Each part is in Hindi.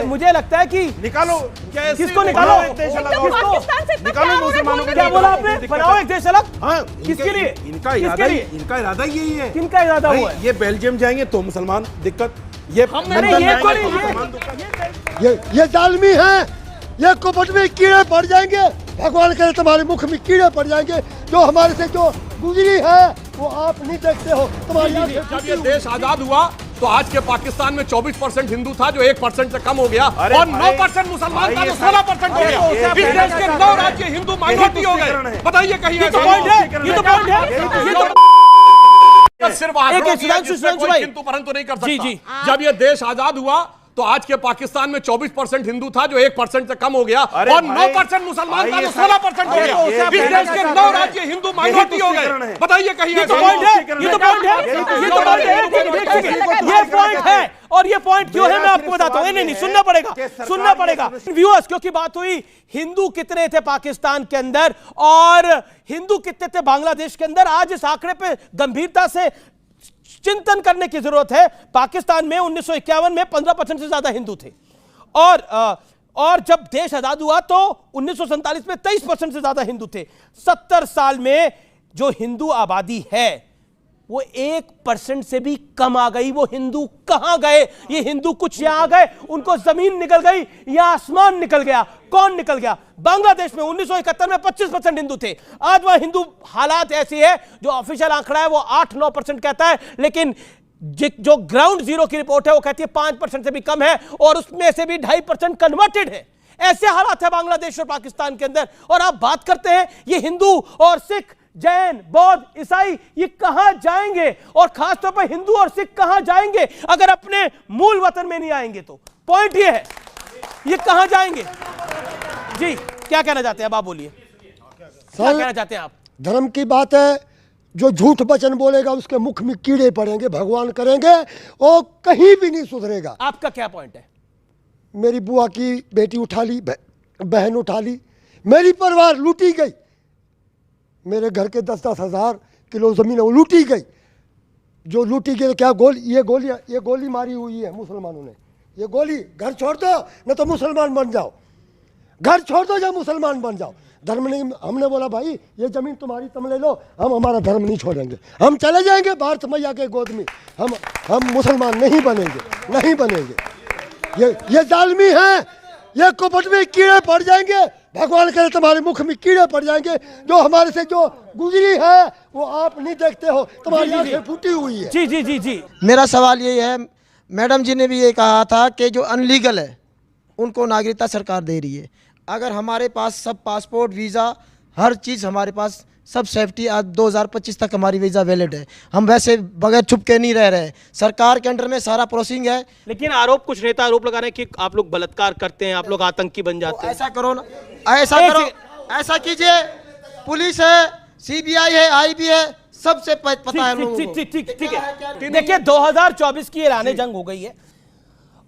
मुझे लगता है कि निकालो, किसको निकालो, निकालो मुसलमानों को। क्या बोला आपने? बनाओ एक देश अलग। हाँ, किसके लिए? इनका इरादा यही है। किनका इरादा हुआ है? ये बेल्जियम जाएंगे तो मुसलमान दिक्कत, ये ये जालिमी है, ये कुपट में कीड़े पड़ जाएंगे, भगवान करे तुम्हारे मुख में कीड़े पड़ जाएंगे। जो हमारे से जो गुजरी है वो आप नहीं देखते हो। तुम्हारी जब ये देश आजाद हुआ तो आज के पाकिस्तान में 24% हिंदू था जो 1% से कम हो गया, और 9% मुसलमान था जो 16% हो गया। इस देश के 9 राज्य हिंदू माइनॉरिटी हो गए। बताइए कहीं ये तो पॉइंट है, ये तो पॉइंट है, ये तो सिर्फ किंतु परंतु नहीं कर सकता। जब ये देश आजाद हुआ तो आज के पाकिस्तान में 24% हिंदू था जो 1% से कम हो गया, और 9% मुसलमान था जो 16% हो गया। इस देश के 9 राज्य हिंदू माइनॉरिटी हो गए। बताइए कहीं ये तो पॉइंट है, ये तो पॉइंट है, ये तो पॉइंट है, ये पॉइंट है। और ये पॉइंट क्यों है मैं आपको बताता हूं। नहीं, सुनना पड़ेगा, सुनना पड़ेगा व्यूअर्स, क्योंकि बात हुई हिंदू कितने थे पाकिस्तान के अंदर और हिंदू कितने थे बांग्लादेश के अंदर। आज इस आंकड़े पे गंभीरता से चिंतन करने की जरूरत है। पाकिस्तान में 1951 में 15% से ज्यादा हिंदू थे, और जब देश आजाद हुआ तो 1947 में 23% से ज्यादा हिंदू थे। 70 साल में जो हिंदू आबादी है वो 1% से भी कम आ गई। वो हिंदू कहां गए? ये हिंदू कुछ यहां आ गए, उनको जमीन निकल गई या आसमान निकल गया? कौन निकल गया? बांग्लादेश में 1971 में 25% हिंदू थे। आज वह हिंदू हालात ऐसी है, जो ऑफिशियल आंकड़ा है वो 8-9% कहता है, लेकिन जो ग्राउंड जीरो की रिपोर्ट है वो कहती है 5% से भी कम है, और उसमें से भी 2.5% कन्वर्टेड है। ऐसे हालात है बांग्लादेश और पाकिस्तान के अंदर। और आप बात करते हैं ये हिंदू और सिख, जैन, बौद्ध, ईसाई ये कहां जाएंगे, और खासतौर पर हिंदू और सिख कहां जाएंगे अगर अपने मूल वतन में नहीं आएंगे? तो पॉइंट ये है, ये कहां जाएंगे? जी क्या कहना चाहते हैं आप बोलिए, क्या कहना चाहते हैं आप? धर्म की बात है, जो झूठ वचन बोलेगा उसके मुख में कीड़े पड़ेंगे, भगवान करेंगे, वो कहीं भी नहीं सुधरेगा। आपका क्या पॉइंट है? मेरी बुआ की बेटी उठा ली, बहन उठा ली, मेरी परिवार लूटी गई, मेरे घर के 10-10 हज़ार किलो ज़मीन वो लूटी गई। जो लूटी गई तो क्या ये गोली मारी हुई है मुसलमानों ने। ये गोली, घर छोड़ दो न तो मुसलमान बन जाओ, घर छोड़ दो या मुसलमान बन जाओ। धर्म नहीं, हमने बोला भाई ये ज़मीन तुम्हारी तुम ले लो, हम हमारा धर्म नहीं छोड़ेंगे, हम चले जाएंगे भारत मैया के गोद में, हम मुसलमान नहीं बनेंगे, नहीं बनेंगे। ये जालिमी है, ये कुपट में कीड़े पड़ जाएंगे, भगवान करे तुम्हारे मुख में कीड़े पड़ जाएंगे। जो हमारे से जो गुजरी है वो आप नहीं देखते हो, तुम्हारी आंखें फूटी हुई है। जी जी जी जी मेरा सवाल यही है, मैडम जी ने भी ये कहा था कि जो अनलीगल है उनको नागरिकता सरकार दे रही है। अगर हमारे पास सब पासपोर्ट, वीज़ा, हर चीज़ हमारे पास सब सेफ्टी, आज 2025 तक हमारी वीज़ा वैलिड है, हम वैसे बगैर छुप के नहीं रह रहे, सरकार के अंडर में सारा प्रोसेसिंग है। लेकिन कुछ नेता आरोप लगा रहे हैं कि आप लोग बलात्कार करते हैं, आप लोग आतंकी बन जाते हैं। ऐसा करो ना, ऐसा करो, ऐसा कीजिए, पुलिस है, CBI है, IB है, सबसे पता है लोगों को। ठीक है, देखिए 2024 की ऐलान जंग हो गई है,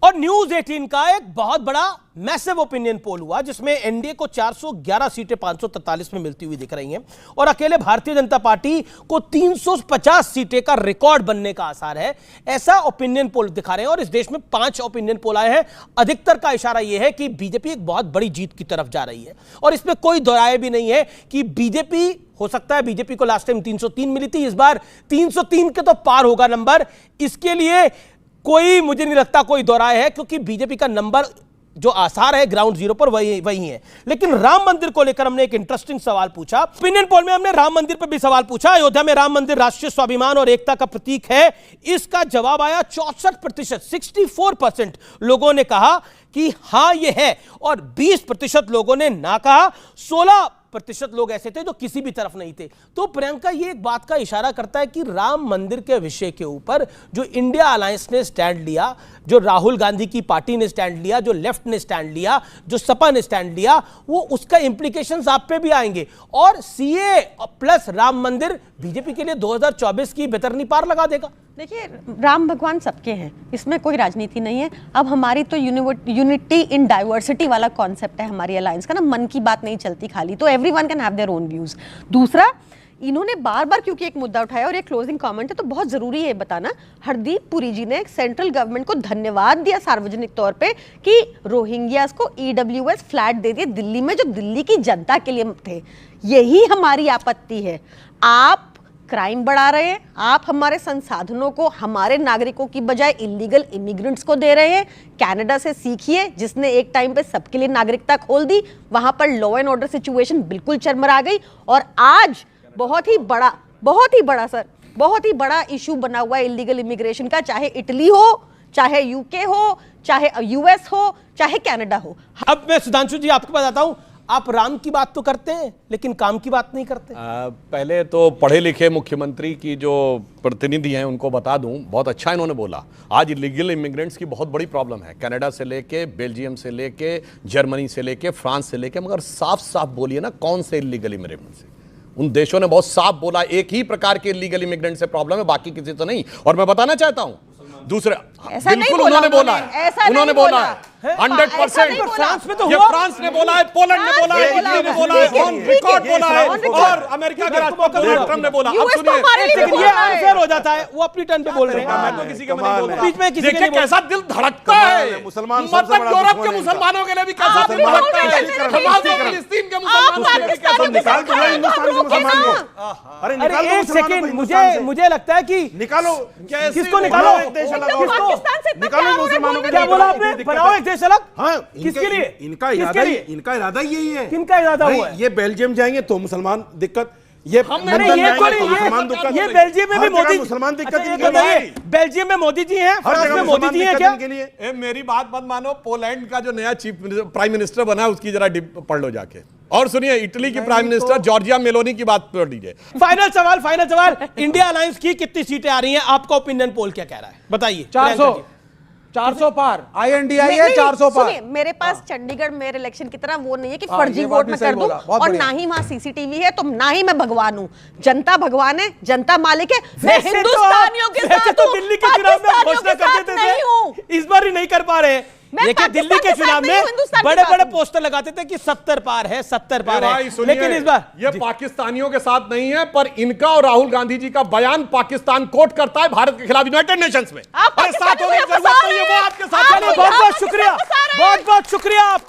और न्यूज 18 का एक बहुत बड़ा मैसिव ओपिनियन पोल हुआ जिसमें एनडीए को 411 सीटें 543 में मिलती हुई दिख रही हैं, और अकेले भारतीय जनता पार्टी को 350 सीटें का रिकॉर्ड बनने का आसार है। ऐसा ओपिनियन पोल दिखा रहे हैं, और इस देश में 5 ओपिनियन पोल आए हैं। अधिकतर का इशारा यह है कि बीजेपी एक बहुत बड़ी जीत की तरफ जा रही है, और इसमें कोई दोराय भी नहीं है कि बीजेपी, हो सकता है बीजेपी को लास्ट टाइम 303 मिली थी, इस बार 303 के तो पार होगा नंबर। इसके लिए कोई, मुझे नहीं लगता कोई दोराय है, क्योंकि बीजेपी का नंबर जो आसार है ग्राउंड जीरो पर वही है। लेकिन राम मंदिर को लेकर हमने एक इंटरेस्टिंग सवाल पूछा। ओपिनियन पोल में हमने राम मंदिर पर भी सवाल पूछा, अयोध्या में राम मंदिर राष्ट्रीय स्वाभिमान और एकता का प्रतीक है। इसका जवाब आया 64%, 64% लोगों ने कहा कि हां ये है, और 20% लोगों ने ना कहा। 16% लोग ऐसे थे जो किसी भी तरफ नहीं थे। तो प्रियंका, ये एक बात का इशारा करता है कि राम मंदिर के विषय के ऊपर जो इंडिया अलायंस ने स्टैंड लिया, जो राहुल गांधी की पार्टी ने स्टैंड लिया, जो लेफ्ट ने स्टैंड लिया, जो सपा ने स्टैंड लिया, वो उसका इंप्लीकेशंस आप पे भी आएंगे। और सीए प्लस राम मंदिर बीजेपी के लिए 2024 की बेतरनी पार लगा देगा। देखिए, राम भगवान सबके हैं, इसमें कोई राजनीति नहीं है। अब हमारी तो यूनिटी इन डाइवर्सिटी वाला कॉन्सेप्ट है हमारी अलायंस का ना, मन की बात नहीं चलती खाली, तो everyone can have their own views. दूसरा, इन्होंने बार बार क्योंकि एक मुद्दा उठाया और एक क्लोजिंग कमेंट है तो बहुत जरूरी है बताना। हरदीप पुरी जी ने सेंट्रल गवर्नमेंट को धन्यवाद दिया सार्वजनिक तौर पे कि रोहिंग्यास को ईडब्ल्यूएस फ्लैट दे दिए दिल्ली में, जो दिल्ली की जनता के लिए थे। यही हमारी आपत्ति है। आप क्राइम बढ़ा रहे हैं, आप हमारे संसाधनों को हमारे नागरिकों की बजाय इलीगल इमिग्रेंट्स को दे रहे हैं। कनाडा से सीखिए, जिसने एक टाइम पे सबके लिए नागरिकता खोल दी, वहां पर लॉ एंड ऑर्डर सिचुएशन बिल्कुल चरमरा गई। और आज बहुत ही बड़ा इशू बना हुआ है इलीगल इमिग्रेशन का, चाहे इटली हो, चाहे यूके हो, चाहे यूएस हो, चाहे कनाडा हो। अब मैं सुधांशु जी आपके पास आता हूं। आप राम की बात तो करते हैं लेकिन काम की बात नहीं करते। पहले तो पढ़े लिखे मुख्यमंत्री की जो प्रतिनिधि हैं उनको बता दूं, बहुत अच्छा इन्होंने बोला। आज इलीगल इमिग्रेंट्स की बहुत बड़ी प्रॉब्लम है, कनाडा से लेके, बेल्जियम से लेके, जर्मनी से लेके, फ्रांस से लेके। मगर साफ साफ बोलिए ना, कौन से इलीगल इमिग्रेंट्स? उन देशों ने बहुत साफ बोला एक ही प्रकार के इलीगल इमिग्रेंट से प्रॉब्लम है, बाकी किसी से नहीं। और मैं बताना चाहता हूं दूसरे, बिल्कुल उन्होंने बोला है, उन्होंने बोला है 100%। फ्रांस में तो ये हुआ, फ्रांस ने बोला है, पोलैंड ने बोला है, इटली ने बोला है, ऑन रिकॉर्ड बोला है, और अमेरिका के राष्ट्रपति डोनाल्ड ट्रंप ने बोला। अब सुनिए, लेकिन ये अनफेयर हो जाता है, वो अपनी टर्न पे बोल रहे हैं। मैं तो किसी के में नहीं बोल बीच में किसी के देखिए नहीं कैसा दिल धड़कता है। मुसलमान सबसे मतलब बड़ा यूरोप दुश्मन के है मुसलमानों के लिए भी कैसा दिल धड़कता है, हमारे फिलिस्तीन के मुसलमानों के लिए भी कैसा दिल निकाल दो भाई हिंदुस्तान से मुसलमान को। अरे अरे निकाल दो एक मुसलमानों को सेकंड, हिंदुस्तान से। मुझे लगता है कि निकालो, किसको निकालो? बनाओ एक देश अलग और- किसको? निकालो मुसलमानों के क्या लिए। बोला आपने? दिक्कत बनाओ है। एक देश अलग? हाँ, किसके लिए? इनका किसके इरादा ही, लिए? इनका इरादा ही यही है। किनका इरादा भाई, हुआ है? ये बेल्जियम जाएंगे तो मुसलमान दिक्कत, ये अरे लंदन ये जाएंगे थोड़ी, तो मुसलमान दिक्कत। ये बेल्जियम में भी हर जगह मोदी मुसलमान दिक्कत अच्छा, ये इनके लिए। बताइए, बेल्जियम में मोदी जी हैं, हर फ्रांस जगह में मोदी मुसलमान जी हैं दिक्कत क्या? इनके लिए। मेरी बात मत मानो, पोलैंड का जो नया प्राइम मिनिस्टर बना है उसकी जरा पढ़ लो जाके। और सुनिए, इटली की प्राइम मिनिस्टर जॉर्जिया मेलोनी की बात पढ़ लीजिए। फाइनल सवाल, इंडिया अलायंस की कितनी सीटें आ रही हैं? आपका ओपिनियन पोल क्या कह रहा है, बताइए। 400 पार, INDI है नहीं, 400 पार। सुनिए, मेरे पास चंडीगढ़ मेरे इलेक्शन की तरह वो नहीं है कि हाँ, फर्जी ये बात वोट भी मैं सही कर दूं, बोला, बहुत और बढ़िया। ना ही वहां सीसीटीवी है, तो ना ही मैं भगवान हूं। जनता भगवान है, जनता मालिक है। मैं वैसे तो हिंदुस्तानियों के वैसे साथ तो हूं, दिल्ली के चुनाव में पाकिस्तानियों घोषणा के कर साथ देते नहीं हूं। थे, इस बार ही नहीं कर पा रहे। मैं देखिए, दिल्ली के पाकिस्तान के चुनाव साथ नहीं हूं, में हिंदुस्तान के बड़े साथ बड़े हूं। पोस्टर लगाते थे कि 70 पार है, 70 पार भाई है, सुनिए, लेकिन इस बार ये पाकिस्तानियों के साथ नहीं है, पर इनका और राहुल गांधी जी का बयान पाकिस्तान कोट करता है भारत के खिलाफ यूनाइटेड नेशंस में। आप अरे साथ होने की पाकिस्तानियों को जरूरत नहीं है, फंसा वो रहे आपके हैं। साथ आप है। बहुत बहुत शुक्रिया, बहुत बहुत शुक्रिया आपका।